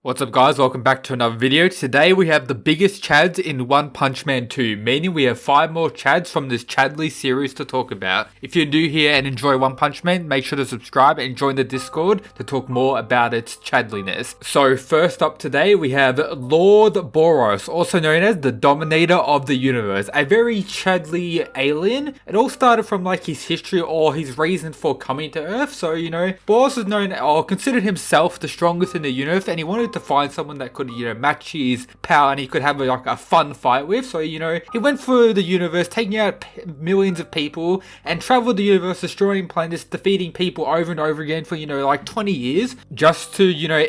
What's up guys, welcome back to another video. Today we have the biggest Chads in One Punch Man 2, meaning we have 5 more Chads from this Chadley series to talk about. If you're new here and enjoy One Punch Man, make sure to subscribe and join the Discord to talk more about its Chadliness. So first up today we have Lord Boros, also known as the Dominator of the Universe, a very Chadly alien. It all started from like his history or his reason for coming to Earth. So Boros is known or considered himself the strongest in the universe, and he wanted to find someone that could match his power and he could have like a fun fight with. So he went through the universe, taking out millions of people and traveled the universe, destroying planets, defeating people over and over again for like 20 years, just to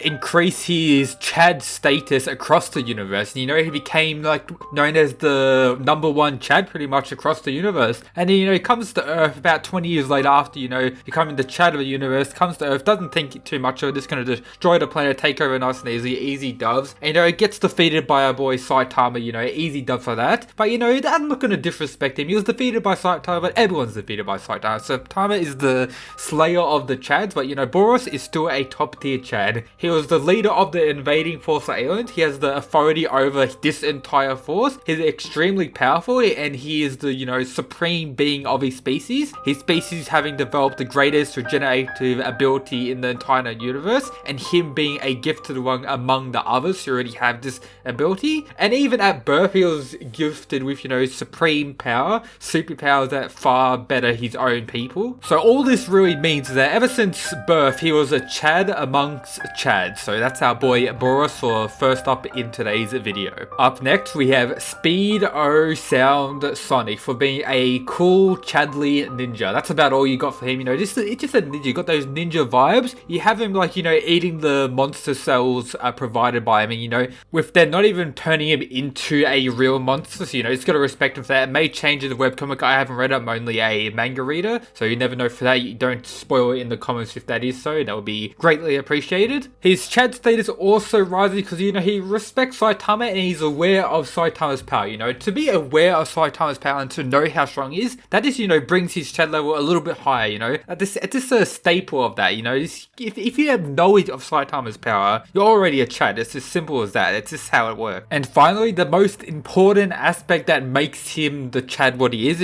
increase his Chad status across the universe. And he became like known as the #1 Chad pretty much across the universe. And then he comes to Earth about 20 years later after becoming the Chad of the universe, comes to Earth, doesn't think too much of it, just gonna destroy the planet, take over nice and easy dubs. And it gets defeated by our boy Saitama, easy dub for that. But I'm not gonna disrespect him. He was defeated by Saitama, but everyone's defeated by Saitama. So Saitama is the slayer of the Chads, but Boros is still a top tier Chad. He was the leader of the invading force of aliens. He has the authority over this entire force. He's extremely powerful and he is the supreme being of his species. His species having developed the greatest regenerative ability in the entire universe, and him being a gift to the one among the others who already have this ability. And even at birth he was gifted with supreme power, superpowers that far better his own people. So all this really means that ever since birth he was a Chad amongst Chads. So that's our boy Boros for first up in today's video. Up next we have Speed O Sound Sonic for being a cool Chadly ninja. That's about all you got for him. It's just a ninja. You got those ninja vibes. You have him like eating the monster cells provided by him, and with them not even turning him into a real monster. So it's got to respect him for that. It may change in the webcomic. I haven't read it. I'm only a manga reader, so you never know for that. You don't spoil it in the comments if that is so. That would be greatly appreciated. His Chad status also rises because he respects Saitama and he's aware of Saitama's power. To be aware of Saitama's power and to know how strong he is, that just brings his Chad level a little bit higher. It's just a staple of that. If you have knowledge of Saitama's power, you're already a Chad. It's as simple as that. It's just how it works. And finally, the most important aspect that makes him the Chad what he is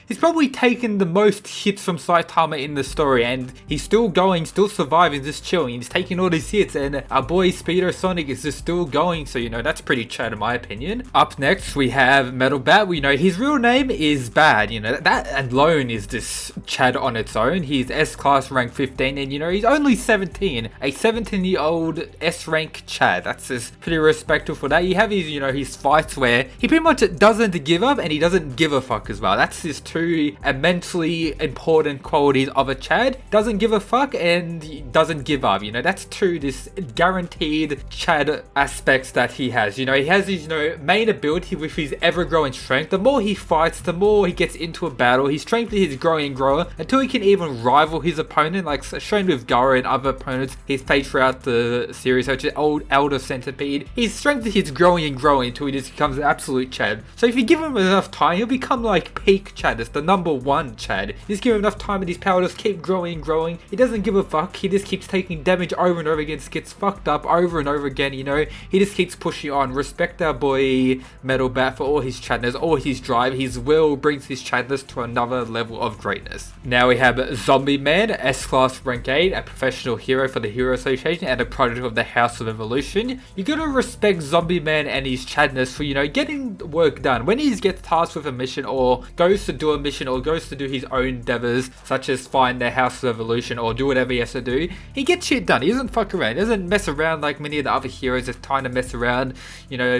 he's probably taken the most hits from Saitama in the story, and he's still going, still surviving, just chilling. He's taking all these hits, and our boy Speedo Sonic is just still going. So that's pretty Chad in my opinion. Up next we have Metalbat. We know his real name is Bad. That alone is this Chad on its own. He's S-class rank 15, and he's only 17, a 17-year-old S-rank Chad. That's just pretty respectful for that. You have his his fights where he pretty much doesn't give up and he doesn't give a fuck as well. That's his two immensely important qualities of a Chad. Doesn't give a fuck and he doesn't give up. That's two this guaranteed Chad aspects that he has. He has his main ability with his ever-growing strength. The more he fights, the more he gets into a battle, his strength is growing and growing until he can even rival his opponent, like shown with Gara and other opponents he's faced throughout the series, such as Elder Centipede. His strength is growing and growing until he just becomes an absolute Chad. So if you give him enough time, he'll become like peak Chad. It's the #1 Chad. You just give him enough time and his power just keep growing and growing. He doesn't give a fuck. He just keeps taking damage over and over again, just gets fucked up over and over again. He just keeps pushing on. Respect our boy Metalbat for all his Chadness, all his drive. His will brings his Chadness to another level of greatness. Now we have ZombieMan, S-class rank 8, a professional hero for the Hero Association and a product of the House of Evolution. You gotta respect ZombieMan and his Chadness for getting work done. When he gets tasked with a mission or goes to do a mission or goes to do his own endeavors, such as find the House of Evolution or do whatever he has to do, he gets shit done. He doesn't fuck around. He doesn't mess around like many of the other heroes just trying to mess around,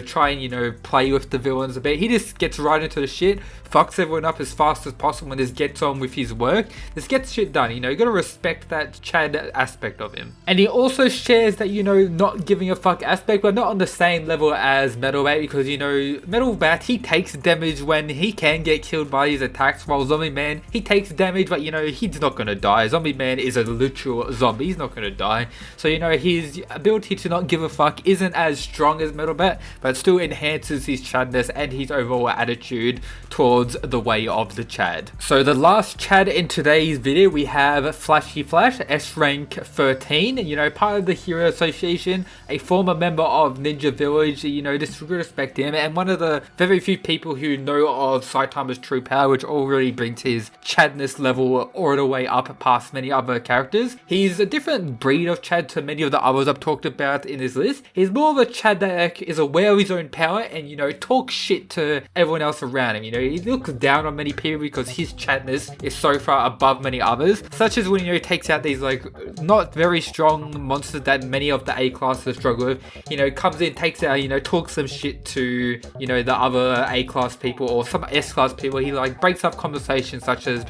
try and play with the villains a bit. He just gets right into the shit, fucks everyone up as fast as possible and just gets on with his work. Just gets shit done. You gotta respect that Chad aspect of him. And he also shares that not giving a fuck aspect, but not on the same level as Metalbat, because Metalbat, he takes damage when he can get killed by his attacks, while ZombieMan, he takes damage but he's not gonna die. ZombieMan is a literal zombie. He's not gonna die. So his ability to not give a fuck isn't as strong as Metalbat, but it still enhances his Chadness and his overall attitude towards the way of the Chad. So the last Chad in today's video we have Flashy Flash, S rank 13, part of the Hero Association, him, a former member of Ninja Village, you know, just respect him, and one of the very few people who know of Saitama's true power, which already brings his Chadness level all the way up past many other characters. He's a different breed of Chad to many of the others I've talked about in this list. He's more of a Chad that is aware of his own power and, you know, talks shit to everyone else around him. You know, he looks down on many people because his Chadness is so far above many others, such as when, you know, he takes out these like not very strong monsters that many of the A classes struggle with. You know, comes in, takes out, you know, talks some shit to, you know, the other A class people or some S class people. He like breaks up conversations such as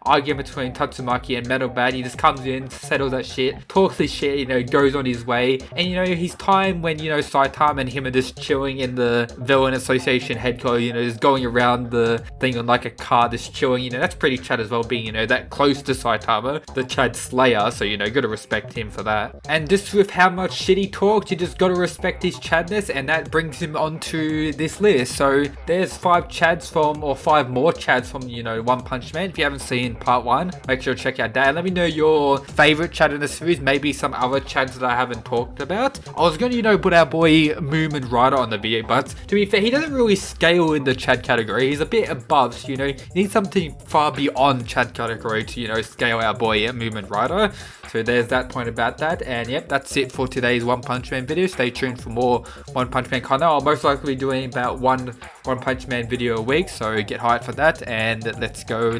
argument between Tatsumaki and Metalbat. He just comes in, settles that shit, talks his shit, you know, goes on his way. And, you know, his time when, you know, Saitama and him are just chilling in the Villain Association headquarters, you know, just going around the thing on like a car, just chilling, you know, that's pretty Chad as well, being, you know, that close to Saitama, the Chad Slayer, so, you know, gotta respect him for that. And just with how much shit he talks, you just gotta respect his Chadness, and that brings him onto this list. So there's 5 more Chads from, you know, One Punch Man. If you haven't seen part 1, make sure to check out that. Let me know your favorite Chad in the series, maybe some other Chads that I haven't talked about. I was gonna, you know, put our boy Moomin Rider on the video, but to be fair, he doesn't really scale in the Chad category. He's a bit above, so, you know, you need something far beyond Chad category to, you know, scale our boy Moomin Rider. So there's that point about that. And yep, that's it for today's One Punch Man video. Stay tuned for more One Punch Man content. I'll most likely be doing about one Punch Man video a week, so get hyped for that. And let's go.